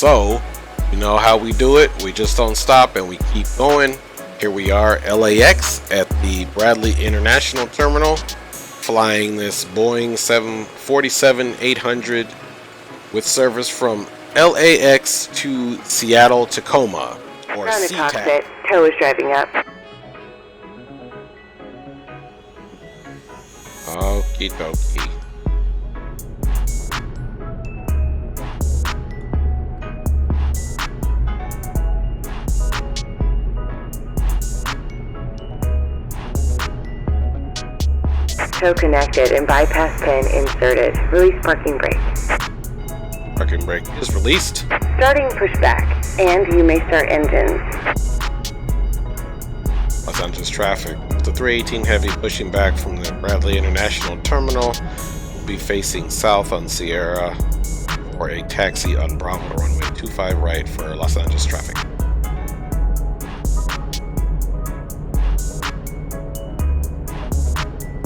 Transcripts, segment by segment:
So, you know how we do it. We just don't stop and we keep going. Here we are, LAX at the Bradley International Terminal, flying this Boeing 747-800 with service from LAX to Seattle Tacoma, or SeaTac. Tow is driving up. Okie dokie. Tow connected and bypass pin inserted. Release parking brake. Parking brake is released. Starting pushback, and you may start engines. Los Angeles traffic. The 318 Heavy pushing back from the Bradley International Terminal will be facing south on Sierra for a taxi on Bravo runway 25 right for Los Angeles traffic.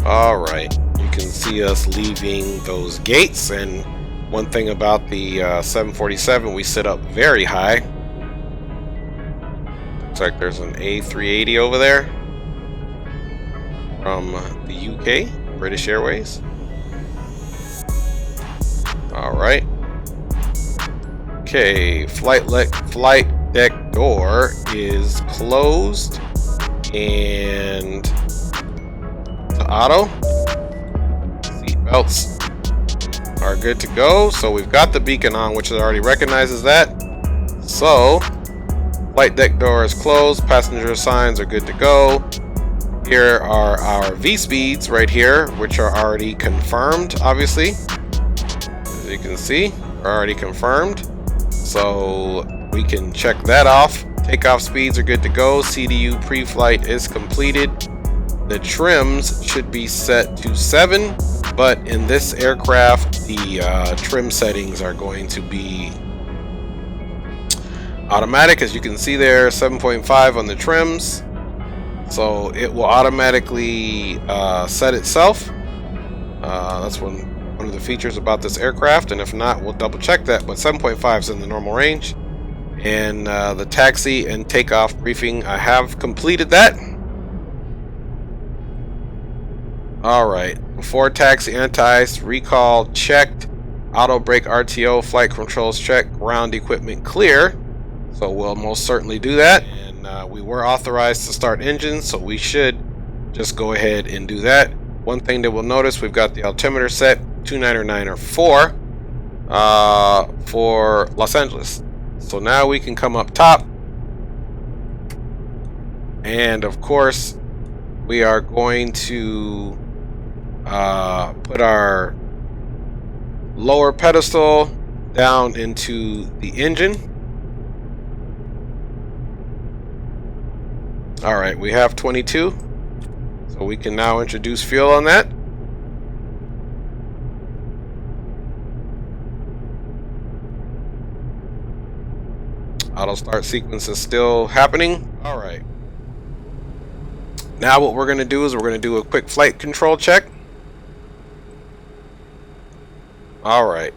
Alright, you can see us leaving those gates, and one thing about the 747, we sit up very high. Looks like there's an A380 over there from the UK, British Airways. Alright. Okay, flight deck door is closed, and auto. Seat belts are good to go. So we've got the beacon on, which already recognizes that. So flight deck door is closed. Passenger signs are good to go. Here are our V speeds right here, which are already confirmed, obviously. As you can see, are already confirmed. So we can check that off. Takeoff speeds are good to go. CDU pre-flight is completed. The trims should be set to 7, but in this aircraft, the trim settings are going to be automatic. As you can see there, 7.5 on the trims. So it will automatically set itself. That's one of the features about this aircraft, and if not, we'll double check that. But 7.5 is in the normal range. And the taxi and takeoff briefing, I have completed that. Alright, before taxi anti-ice, recall checked, auto brake RTO, flight controls checked, ground equipment clear. So we'll most certainly do that. And we were authorized to start engines, so we should just go ahead and do that. One thing that we'll notice, we've got the altimeter set 2994 for Los Angeles. So now we can come up top. And of course, we are going to put our lower pedestal down into the engine. Alright, we have 22, so we can now introduce fuel on that. Auto start sequence is still happening. Alright, now what we're going to do is we're going to do a quick flight control check. Alright,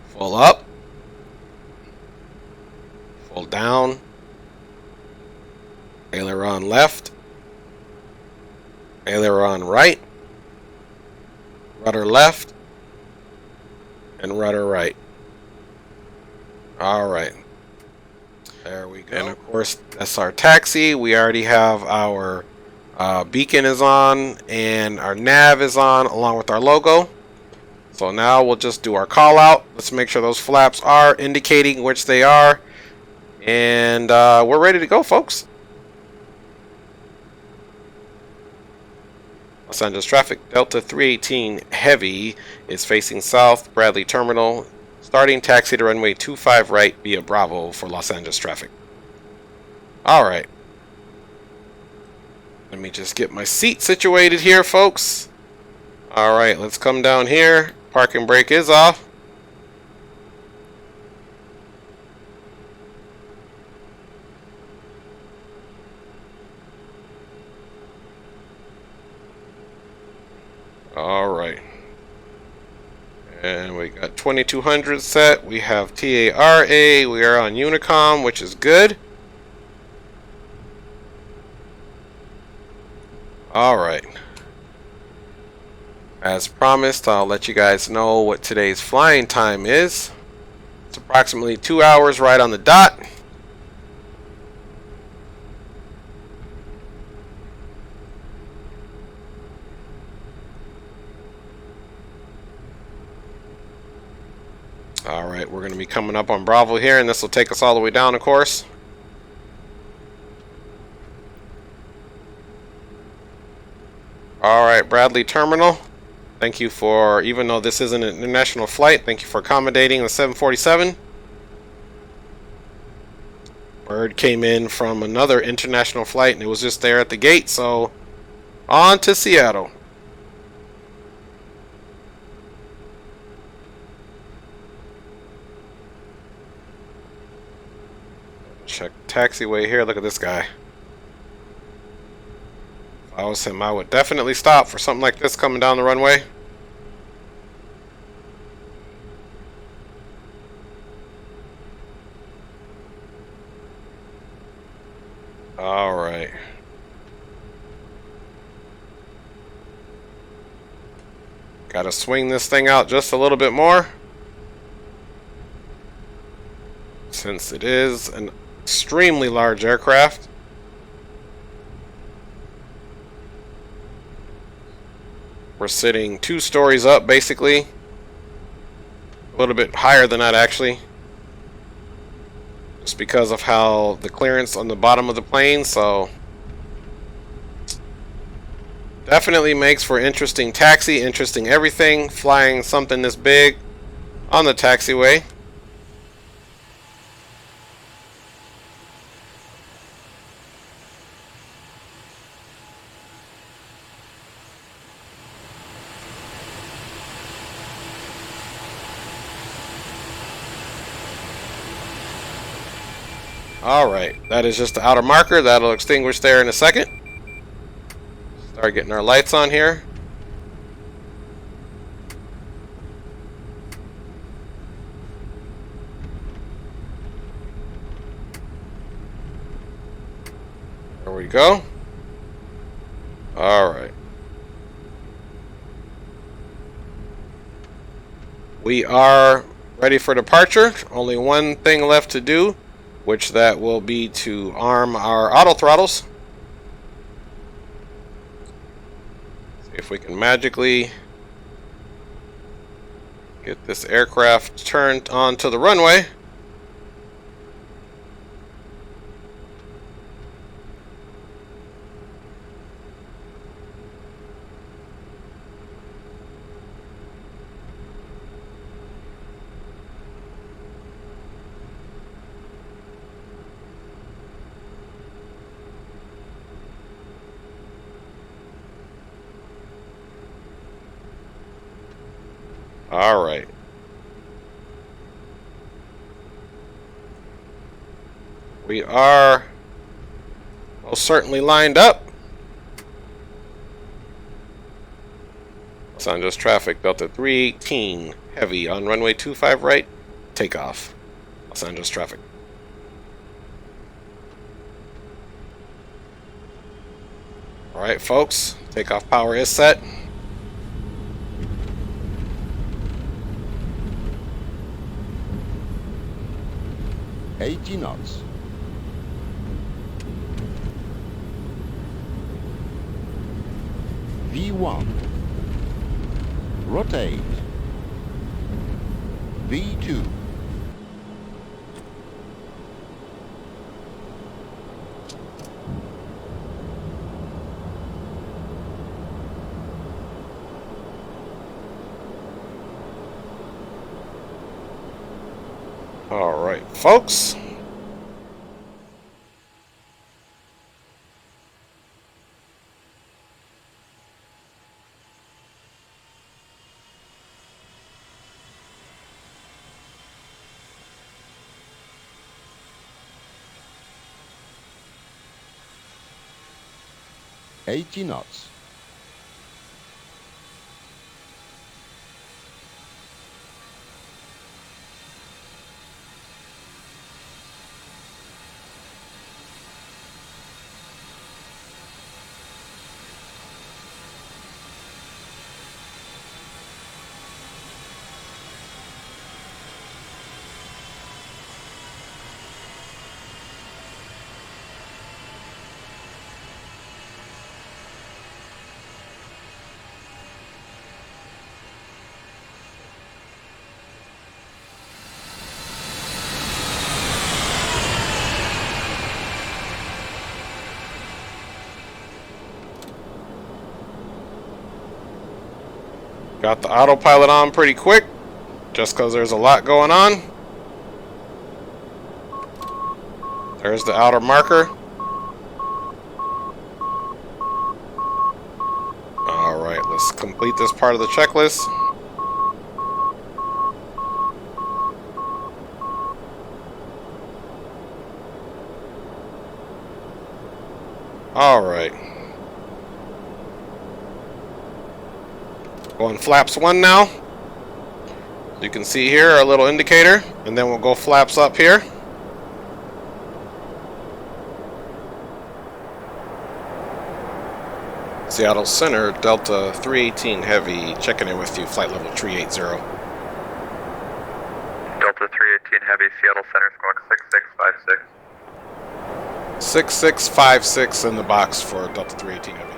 full up, full down, aileron left, aileron right, rudder left, and rudder right. Alright, there we go. And of course, that's our taxi. We already have our beacon is on, and our nav is on, along with our logo. So now we'll just do our call out. Let's make sure those flaps are indicating which they are. And we're ready to go, folks. Los Angeles traffic, Delta 318 Heavy is facing south, Bradley Terminal. Starting taxi to runway 25 right via Bravo for Los Angeles traffic. Alright. Let me just get my seat situated here, folks. Alright, let's come down here. Parking brake is off. Alright. And we got 2200 set. We have TARA. We are on Unicom, which is good. Alright. As promised, I'll let you guys know what today's flying time is. It's approximately 2 hours right on the dot. Alright, we're going to be coming up on Bravo here, and this will take us all the way down, of course. Alright, Bradley Terminal. Thank you for, even though this isn't an international flight, thank you for accommodating the 747. Bird came in from another international flight, and it was just there at the gate, so on to Seattle. Check taxiway here. Look at this guy. If I was him, I would definitely stop for something like this coming down the runway. Alright. Gotta swing this thing out just a little bit more, since it is an extremely large aircraft. We're sitting 2 stories up, basically. A little bit higher than that, actually. Just because of how the clearance on the bottom of the plane, so definitely makes for interesting taxi, interesting everything, flying something this big on the taxiway. Alright, that is just the outer marker. That'll extinguish there in a second. Start getting our lights on here. There we go. Alright. We are ready for departure. Only one thing left to do, which that will be to arm our auto throttles. See if we can magically get this aircraft turned onto the runway. All right. We are most certainly lined up. Los Angeles traffic, Delta 318, heavy on runway 25 right, takeoff. Los Angeles traffic. All right, folks, takeoff power is set. knots. V1. Rotate. V2. All right, folks. knots. Got the autopilot on pretty quick, just because there's a lot going on. There's the outer marker. Alright, let's complete this part of the checklist. Alright. Going flaps 1 now. You can see here our little indicator, and then we'll go flaps up here. Seattle Center, Delta 318 Heavy, checking in with you, flight level 380. Delta 318 Heavy, Seattle Center, squawk 6656. 6656 in the box for Delta 318 Heavy.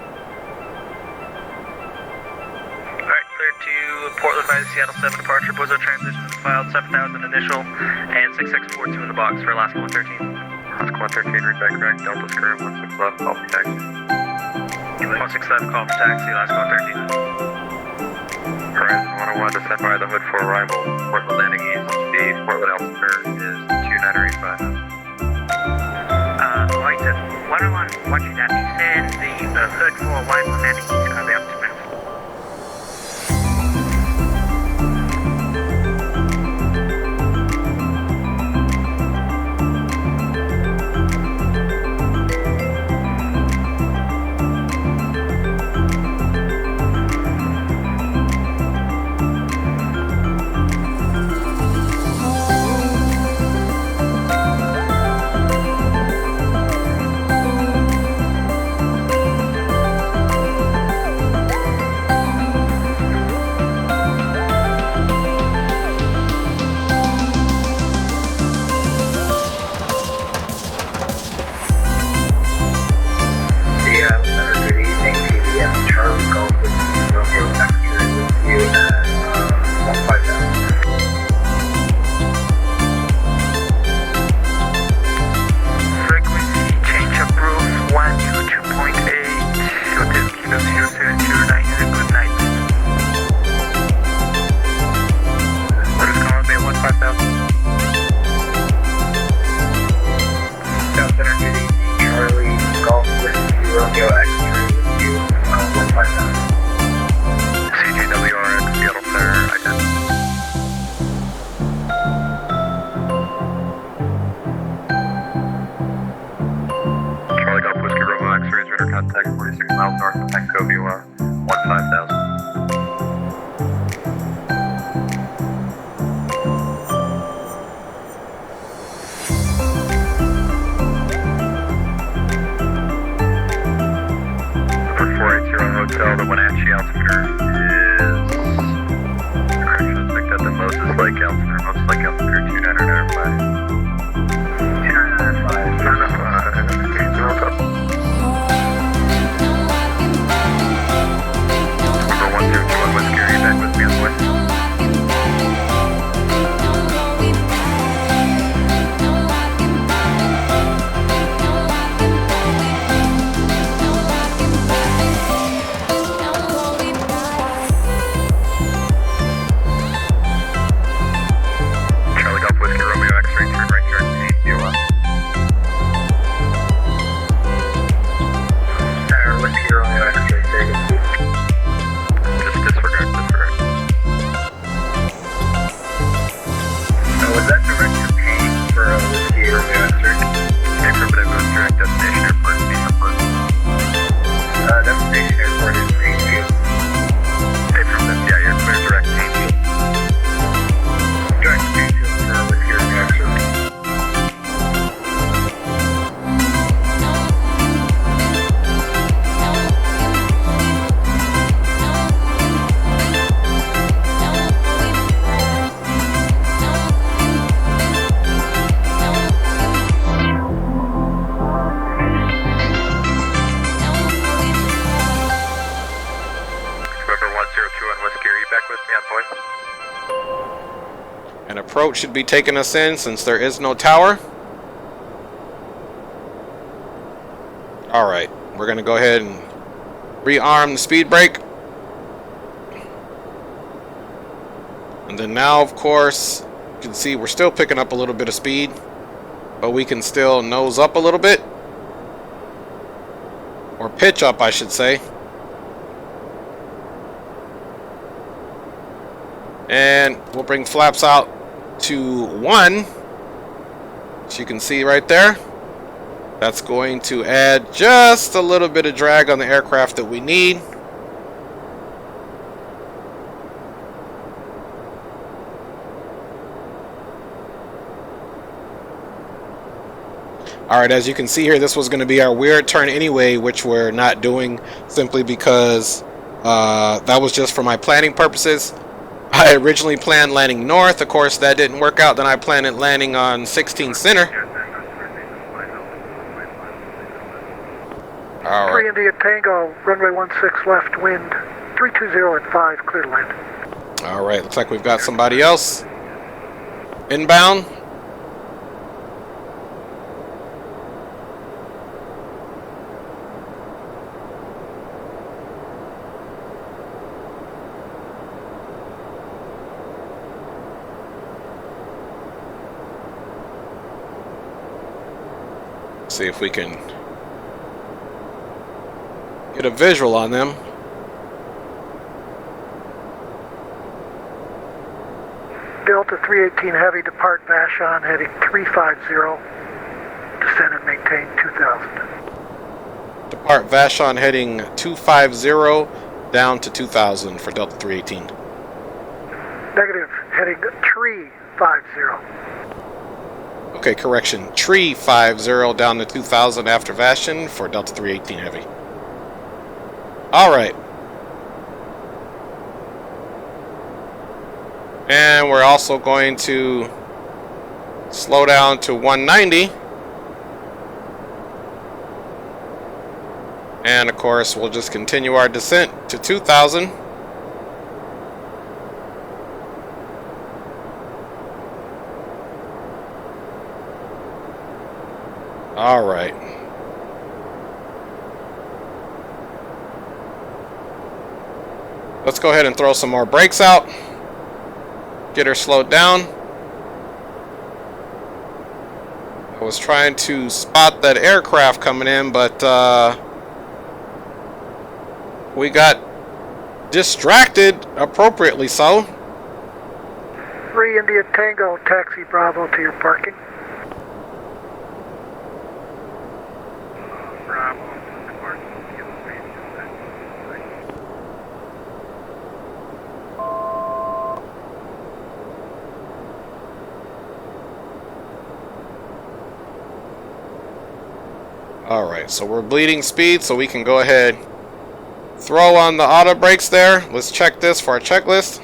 Alright, clear to Portland by the Seattle 7 departure. Bozo transition is filed, 7,000 initial, and 6642 in the box for Alaska 113. Alaska 113, read back correct. Delta's current 16 left, call for taxi. 167, call for taxi, Alaska 113. Horizon 101, descend by the hood for arrival. Portland landing east. The Portland altimeter is 2985. Right, 101, watching that. Descend the hood for arrival landing east, the altimeter. Contact 46 miles north of Mexico, VOR 15,000. For 480 Hotel, the Wenatchee altimeter is... Correction, I think that the Moses Lake altimeter, Moses Lake altimeter 2995. 2995. 995. An approach should be taking us in since there is no tower. Alright, we're going to go ahead and rearm the speed brake. And then now, of course, you can see we're still picking up a little bit of speed, but we can still nose up a little bit. Or pitch up, I should say. And we'll bring flaps out to 1. As you can see right there. That's going to add just a little bit of drag on the aircraft that we need. Alright, as you can see here, this was going to be our weird turn anyway, which we're not doing simply because that was just for my planning purposes. I originally planned landing north. Of course, that didn't work out. Then I planned landing on 16 center. All 3 right. India Tango, runway 16 left, wind 320 at 5, clear to land. All right. Looks like we've got somebody else inbound. See if we can get a visual on them. Delta 318 Heavy, depart Vashon, heading 350, descend and maintain 2000. Depart Vashon heading 250 down to 2000 for Delta 318. Negative, heading tree 50. Okay, correction. Tree 50 down to 2000 after Vashon for Delta 318 Heavy. Alright. And we're also going to slow down to 190. And of course, we'll just continue our descent to 2000. All right. Let's go ahead and throw some more brakes out. Get her slowed down. I was trying to spot that aircraft coming in, but we got distracted, appropriately so. 3 India Tango, taxi Bravo to your parking. Alright, so we're bleeding speed, so we can go ahead, throw on the auto brakes there. Let's check this for our checklist.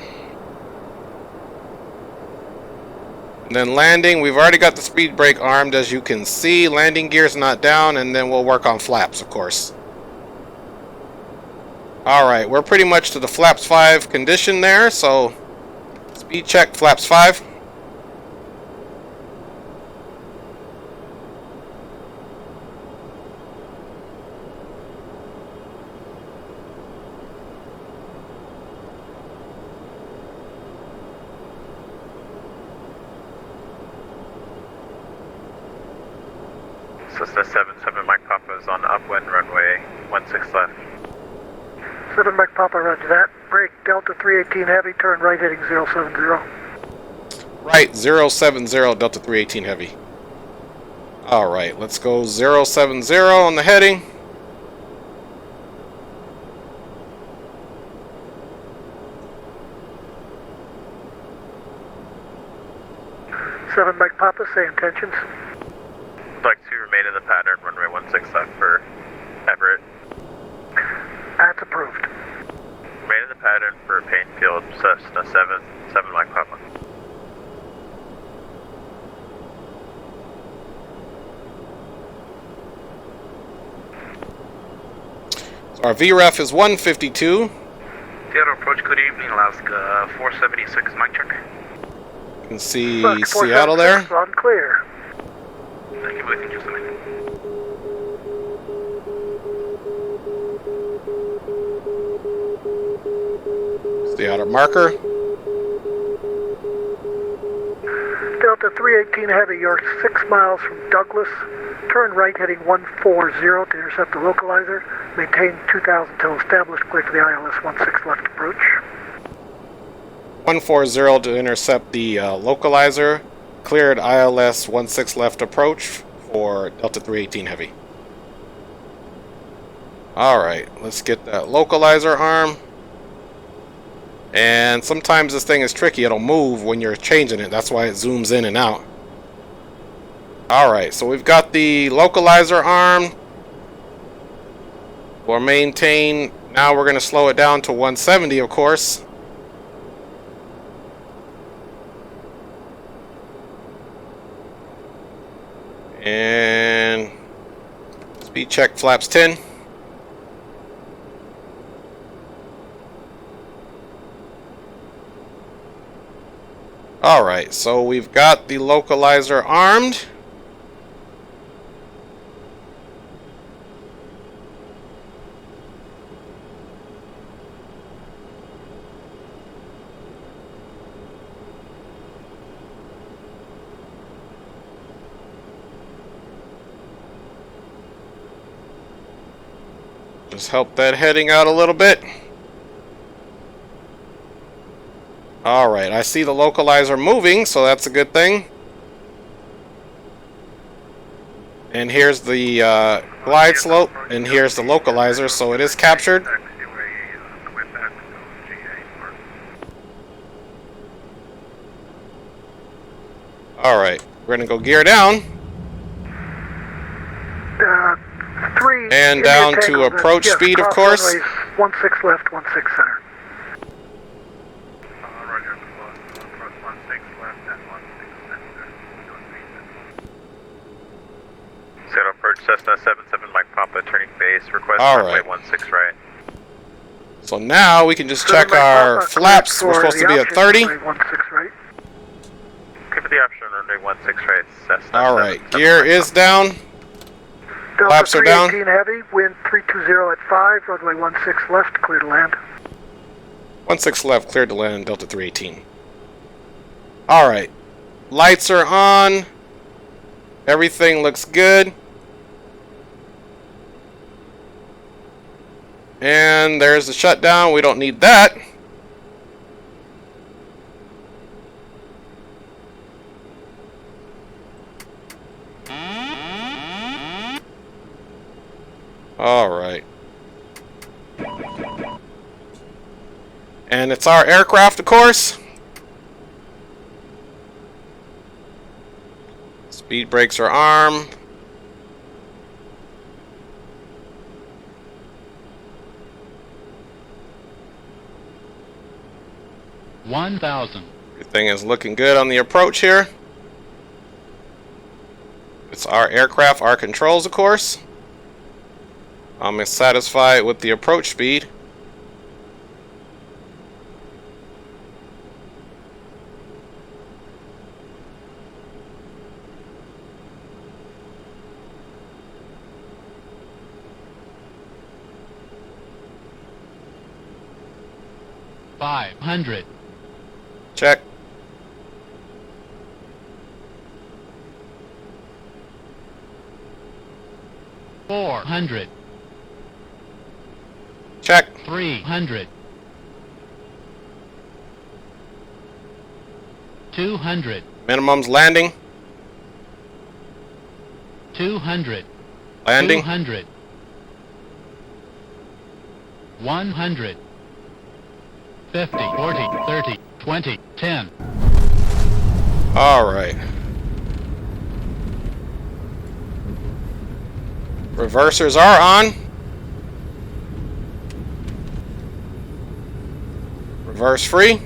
And then landing, we've already got the speed brake armed, as you can see. Landing gear's not down, and then we'll work on flaps, of course. Alright, we're pretty much to the flaps 5 condition there, so speed check, flaps 5. Cessna 77 Mike Papa is on upwind runway 16 left. 7 Mike Papa, roger that. Brake, Delta 318 Heavy, turn right heading 070. Right, 070 Delta 318 Heavy. Alright, let's go 070 on the heading. Seven Mike Papa, say intentions. I'd like to remain in the pattern runway 16 left for Everett. That's approved. Remain in the pattern for Painfield, Cessna 7 Mike Papa. So our VREF is 152. Theodore approach, good evening, Alaska 476, mic check. You can see Alaska Seattle there. 476, on clear. Thank you, waiting just a minute. The outer marker. 318 Heavy, you're 6 miles from Douglas. Turn right heading 140 to intercept the localizer. Maintain 2000 till established. Clear for the ILS 16 left approach. 140 to intercept the localizer. Cleared ILS 16 left approach for Delta 318 Heavy. Alright, let's get that localizer arm. And sometimes this thing is tricky. It'll move when you're changing it. That's why it zooms in and out. Alright, so we've got the localizer arm. We'll maintain. Now we're going to slow it down to 170, of course. And speed check flaps 10. Alright, so we've got the localizer armed. Just help that heading out a little bit. Alright, I see the localizer moving, so that's a good thing. And here's the glide slope, and here's the localizer, so it is captured. Alright, we're going to go gear down. 3 and down to approach speed, of course. 16 left, 16 center. Roger, 16 left and 16 center. Set approach Cessna 77 Mike Papa turning base. Request runway 16 right. So now we can just check our flaps. We're supposed to be at 30. 16 right. Okay for the option runway 16 right. Cessna. Alright, gear is down. Delta Flaps are down. 318 Heavy, wind 320 at 5, runway 16 left, clear to land. 16 left, cleared to land, Delta 318. Alright, lights are on. Everything looks good. And there's the shutdown. We don't need that. Alright. And it's our aircraft, of course. Speed brakes are armed. Everything is looking good on the approach here. It's our aircraft, our controls, of course. I'm satisfied with the approach speed. Check. Check. 300. 200. Minimum's landing. 200. Landing. 200. 100. 50, 40, 30, 20, 10. Alright. Reversers are on. Reverse free.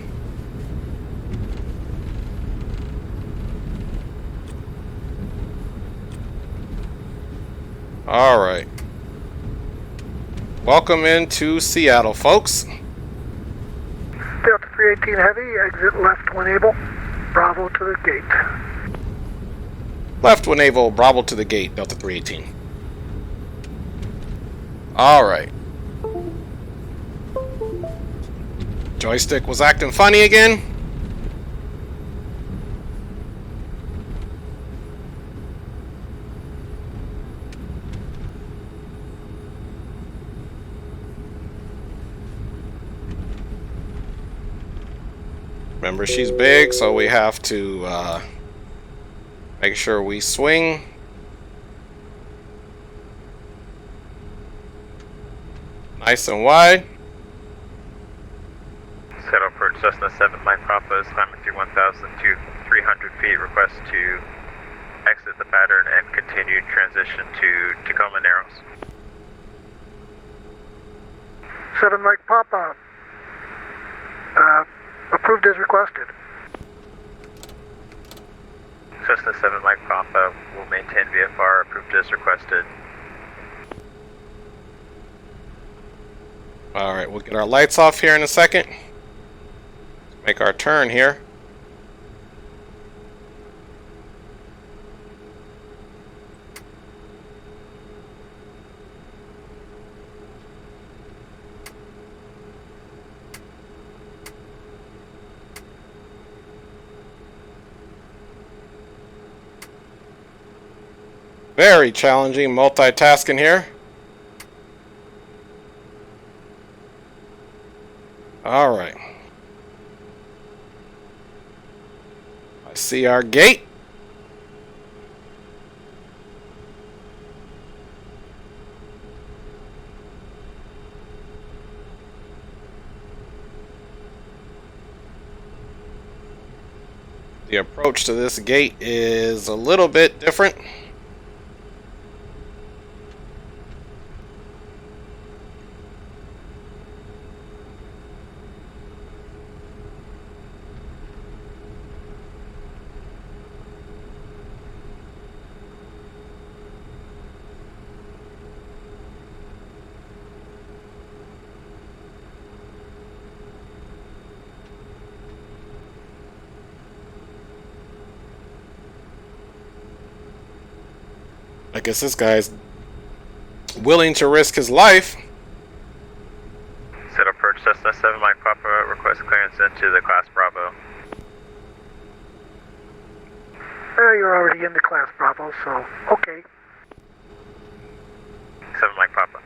Alright. Welcome into Seattle, folks. Delta 318 Heavy, exit left when able. Bravo to the gate. Left when able, Bravo to the gate, Delta 318. Alright. Joystick was acting funny again. Remember, she's big, so we have to make sure we swing. Nice and wide. Set up for Cessna 7 Mike Papa is climbing through 1,000 to 300 feet. Request to exit the pattern and continue transition to Tacoma Narrows. 7 Mike Papa. Approved as requested. Cessna 7 Mike Papa will maintain VFR, approved as requested. Alright, we'll get our lights off here in a second. Make our turn here. Very challenging multitasking here. All right. I see our gate. The approach to this gate is a little bit different. I guess this guy's willing to risk his life. Set up for Cessna 7 Mike Papa, request clearance into the Class Bravo. You're already in the Class Bravo, so okay. 7 Mike Papa.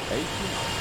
Station